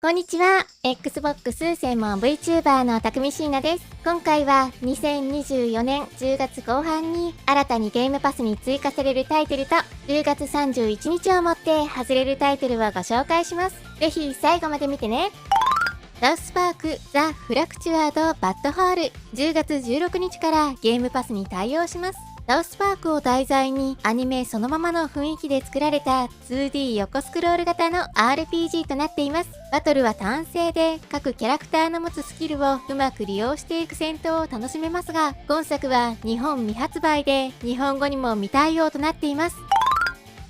こんにちは。Xbox 専門 VTuber のたくみしーなです。今回は2024年10月後半に新たにゲームパスに追加されるタイトルと10月31日をもって外れるタイトルをご紹介します。ぜひ最後まで見てね。サウスパークザ・フラクチュアード・バッドホール10月16日からゲームパスに対応します。サウスパークを題材にアニメそのままの雰囲気で作られた 2D 横スクロール型の RPG となっています。バトルは単性で各キャラクターの持つスキルをうまく利用していく戦闘を楽しめますが、今作は日本未発売で日本語にも未対応となっています。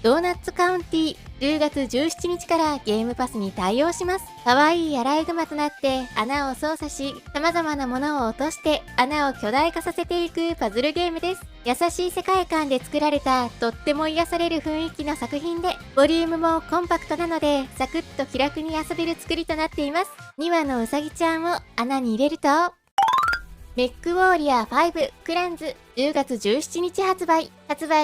ドーナッツカウンティ10月17日からゲームパスに対応します。可愛いアライグマとなって穴を操作し、様々なものを落として穴を巨大化させていくパズルゲームです。優しい世界観で作られたとっても癒される雰囲気の作品で、ボリュームもコンパクトなのでサクッと気楽に遊べる作りとなっています。2羽のうさぎちゃんを穴に入れると、メックウォーリアー5クランズ10月17日発売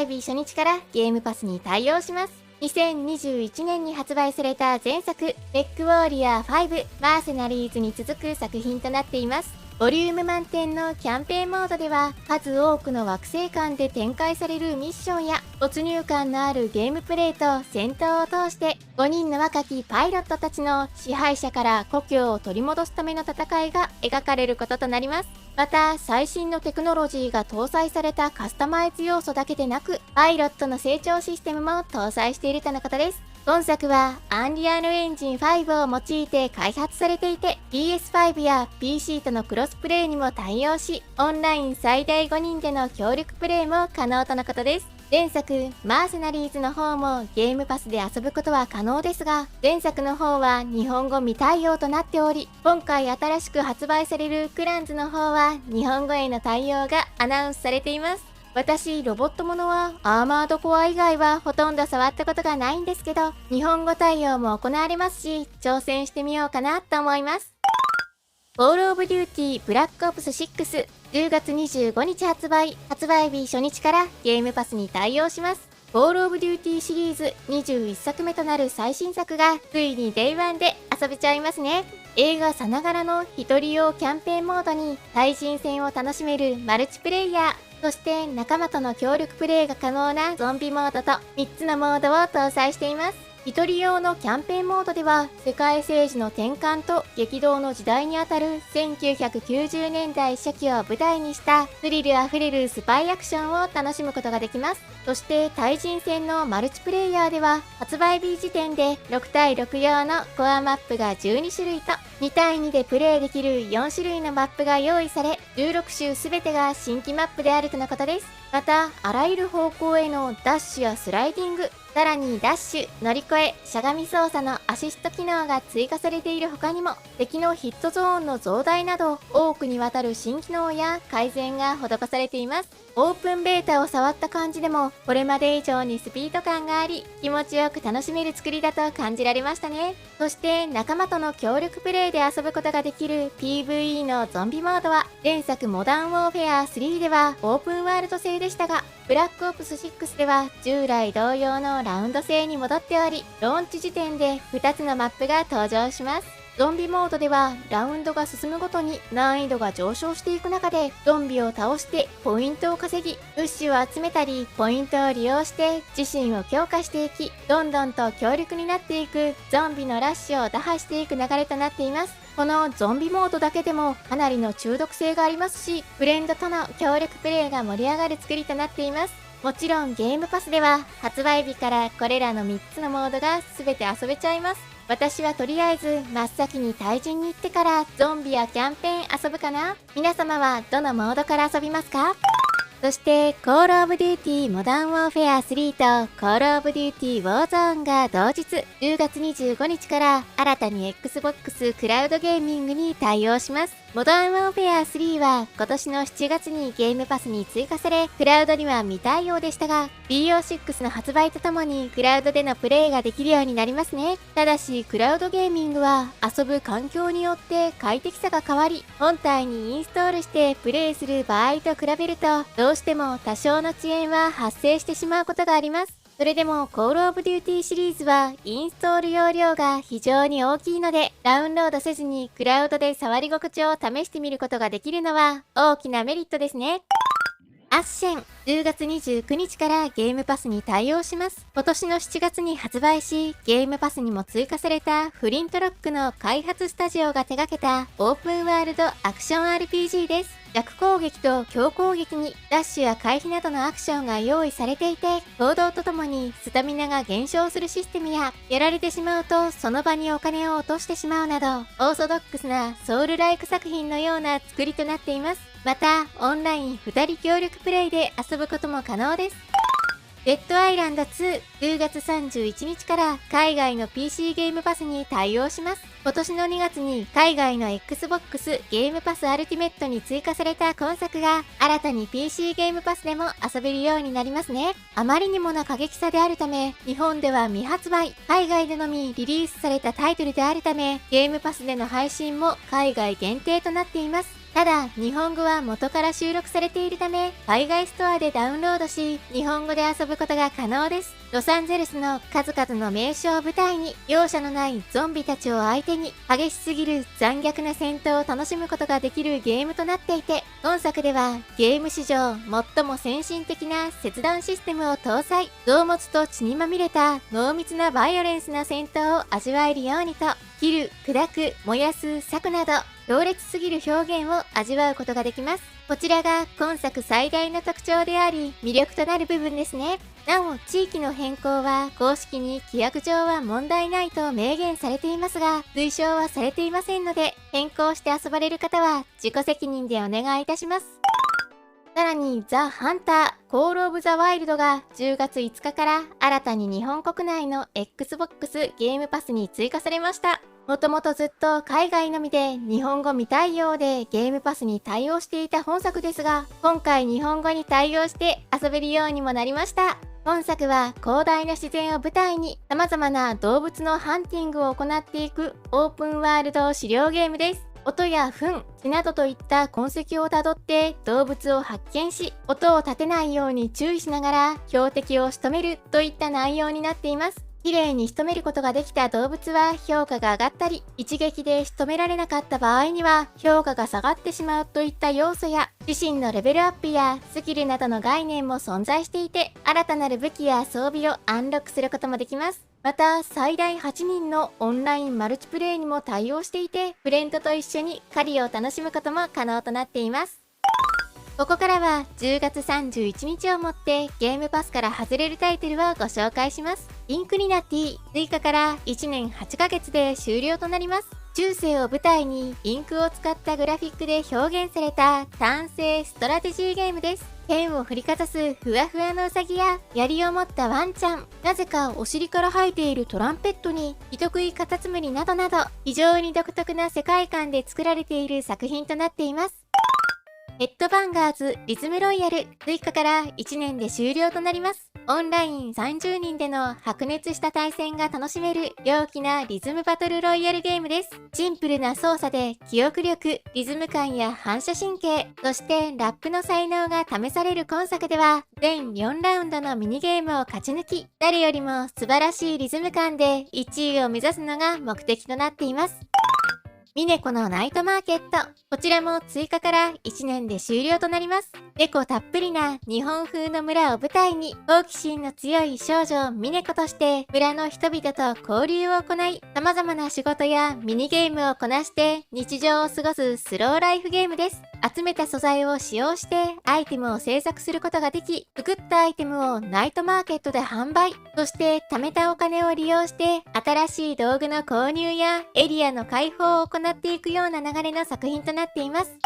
日初日からゲームパスに対応します。2021年に発売された前作メックウォーリアー5マーセナリーズに続く作品となっています。ボリューム満点のキャンペーンモードでは数多くの惑星間で展開されるミッションや没入感のあるゲームプレイと戦闘を通して5人の若きパイロットたちの支配者から故郷を取り戻すための戦いが描かれることとなります。また最新のテクノロジーが搭載されたカスタマイズ要素だけでなくパイロットの成長システムも搭載しているとのことです。本作はアンリアルエンジン5を用いて開発されていて PS5 や PC とのクロスプレイにも対応し、オンライン最大5人での協力プレイも可能とのことです。前作マーセナリーズの方もゲームパスで遊ぶことは可能ですが、前作の方は日本語未対応となっており、今回新しく発売されるクランズの方は日本語への対応がアナウンスされています。私、ロボットものはアーマードコア以外はほとんど触ったことがないんですけど、日本語対応も行われますし、挑戦してみようかなと思います。コールオブデューティーブラックオプス6 10月25日発売日初日からゲームパスに対応します。コールオブデューティーシリーズ21作目となる最新作がついに Day1 で遊べちゃいますね。映画さながらの一人用キャンペーンモードに対人戦を楽しめるマルチプレイヤー、そして仲間との協力プレイが可能なゾンビモードと3つのモードを搭載しています。一人用のキャンペーンモードでは世界政治の転換と激動の時代にあたる1990年代初期を舞台にしたスリルあふれるスパイアクションを楽しむことができます。そして対人戦のマルチプレイヤーでは発売日時点で6対6用のコアマップが12種類と2対2でプレイできる4種類のマップが用意され、16種すべてが新規マップであるとのことです。またあらゆる方向へのダッシュやスライディング、さらにダッシュ、乗り越え、しゃがみ操作のアシスト機能が追加されている他にも、敵のヒットゾーンの増大など多くにわたる新機能や改善が施されています。オープンベータを触った感じでもこれまで以上にスピード感があり、気持ちよく楽しめる作りだと感じられましたね。そして仲間との協力プレイで遊ぶことができる PVE のゾンビモードは前作モダンウォーフェア3ではオープンワールド製でしたが、ブラックオプス6では従来同様のラウンド制に戻っており、ローンチ時点で2つのマップが登場します。ゾンビモードではラウンドが進むごとに難易度が上昇していく中でゾンビを倒してポイントを稼ぎ、物資を集めたりポイントを利用して自身を強化していき、どんどんと強力になっていくゾンビのラッシュを打破していく流れとなっています。このゾンビモードだけでもかなりの中毒性がありますし、フレンドとの協力プレイが盛り上がる作りとなっています。もちろんゲームパスでは発売日からこれらの3つのモードが全て遊べちゃいます。私はとりあえず真っ先に対人に行ってからゾンビやキャンペーン遊ぶかな。皆様はどのモードから遊びますか？そして、コールオブデューティーモダンウォーフェア3とコールオブデューティーウォーゾーンが同日10月25日から新たに Xbox クラウドゲーミングに対応します。モダンウォーフェア3は今年の7月にゲームパスに追加され、クラウドには未対応でしたが、BO6 の発売とともにクラウドでのプレイができるようになりますね。ただし、クラウドゲーミングは遊ぶ環境によって快適さが変わり、本体にインストールしてプレイする場合と比べると、どうしても多少の遅延は発生してしまうことがあります。それでもコールオブデューティーシリーズはインストール容量が非常に大きいので、ダウンロードせずにクラウドで触り心地を試してみることができるのは大きなメリットですね。アッシェン、10月29日からゲームパスに対応します。今年の7月に発売し、ゲームパスにも追加されたフリントロックの開発スタジオが手掛けたオープンワールドアクション RPG です。逆攻撃と強攻撃にダッシュや回避などのアクションが用意されていて、行動とともにスタミナが減少するシステムや、やられてしまうとその場にお金を落としてしまうなど、オーソドックスなソウルライク作品のような作りとなっています。また、オンライン2人協力プレイで遊ぶことも可能です。デッドアイランド2、10月31日から海外の PC ゲームパスに対応します。今年の2月に海外の Xbox ゲームパスアルティメットに追加された今作が新たに PC ゲームパスでも遊べるようになりますね。あまりにもな過激さであるため、日本では未発売、海外でのみリリースされたタイトルであるため、ゲームパスでの配信も海外限定となっています。ただ、日本語は元から収録されているため、海外ストアでダウンロードし、日本語で遊ぶことが可能です。ロサンゼルスの数々の名所を舞台に、容赦のないゾンビたちを相手に、激しすぎる残虐な戦闘を楽しむことができるゲームとなっていて、本作ではゲーム史上最も先進的な切断システムを搭載、臓物と血にまみれた濃密なバイオレンスな戦闘を味わえるようにと、切る、砕く、燃やす、裂くなど、強烈すぎる表現を味わうことができます。こちらが今作最大の特徴であり、魅力となる部分ですね。なお、地域の変更は公式に規約上は問題ないと明言されていますが、推奨はされていませんので、変更して遊ばれる方は自己責任でお願いいたします。さらに、ザ・ハンター、コール・オブ・ザ・ワイルドが10月5日から新たに日本国内の Xbox ゲームパスに追加されました。もともとずっと海外のみで日本語未対応でゲームパスに対応していた本作ですが、今回日本語に対応して遊べるようにもなりました。本作は広大な自然を舞台に様々な動物のハンティングを行っていくオープンワールド狩猟ゲームです。音や糞、血などといった痕跡をたどって動物を発見し、音を立てないように注意しながら標的を仕留めるといった内容になっています。綺麗に仕留めることができた動物は評価が上がったり、一撃で仕留められなかった場合には評価が下がってしまうといった要素や、自身のレベルアップやスキルなどの概念も存在していて、新たなる武器や装備をアンロックすることもできます。また、最大8人のオンラインマルチプレイにも対応していて、フレンドと一緒に狩りを楽しむことも可能となっています。ここからは10月31日をもってゲームパスから外れるタイトルをご紹介します。インクニナティ、追加から1年8ヶ月で終了となります。中世を舞台にインクを使ったグラフィックで表現された単性ストラテジーゲームです。剣を振りかざすふわふわのウサギや槍を持ったワンちゃん、なぜかお尻から生えているトランペットに人食いカタツムリなどなど、非常に独特な世界観で作られている作品となっています。ヘッドバンガーズリズムロイヤル、追加から1年で終了となります。オンライン30人での白熱した対戦が楽しめる陽気なリズムバトルロイヤルゲームです。シンプルな操作で記憶力、リズム感や反射神経、そしてラップの才能が試される今作では、全4ラウンドのミニゲームを勝ち抜き、誰よりも素晴らしいリズム感で1位を目指すのが目的となっています。ミネコのナイトマーケット。こちらも追加から1年で終了となります。猫たっぷりな日本風の村を舞台に、好奇心の強い少女ミネコとして村の人々と交流を行い、様々な仕事やミニゲームをこなして日常を過ごすスローライフゲームです。集めた素材を使用してアイテムを制作することができ、作ったアイテムをナイトマーケットで販売、そして貯めたお金を利用して新しい道具の購入やエリアの開放を行っていくような流れの作品となっています。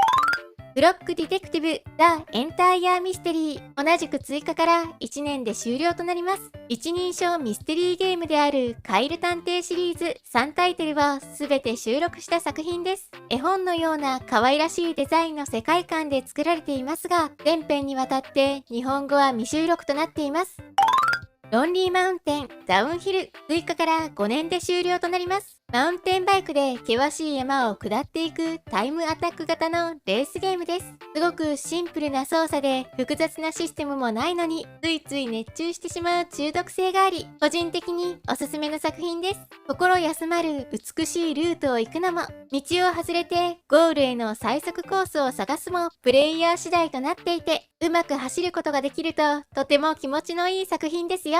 ブロックディテクティブ・ザ・エンタイア・ミステリー。同じく追加から1年で終了となります。一人称ミステリーゲームであるカイル探偵シリーズ3タイトルは全て収録した作品です。絵本のような可愛らしいデザインの世界観で作られていますが、全編にわたって日本語は未収録となっています。ロンリーマウンテン・ダウンヒル。追加から5年で終了となります。マウンテンバイクで険しい山を下っていくタイムアタック型のレースゲームです。すごくシンプルな操作で複雑なシステムもないのに、ついつい熱中してしまう中毒性があり、個人的におすすめの作品です。心休まる美しいルートを行くのも、道を外れてゴールへの最速コースを探すもプレイヤー次第となっていて、うまく走ることができるととても気持ちのいい作品ですよ。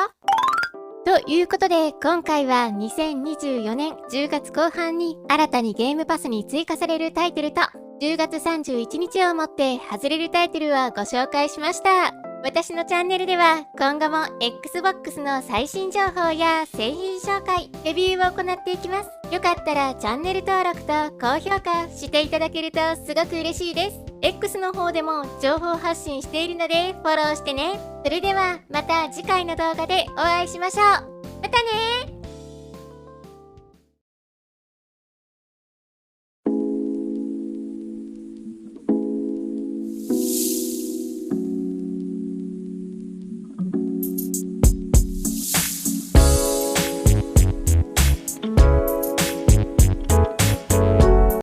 ということで、今回は2024年10月後半に新たにゲームパスに追加されるタイトルと、10月31日をもって外れるタイトルをご紹介しました。私のチャンネルでは今後も Xbox の最新情報や製品紹介、レビューを行っていきます。よかったらチャンネル登録と高評価していただけるとすごく嬉しいです。X の方でも情報発信しているのでフォローしてね。それではまた次回の動画でお会いしましょう。またねー。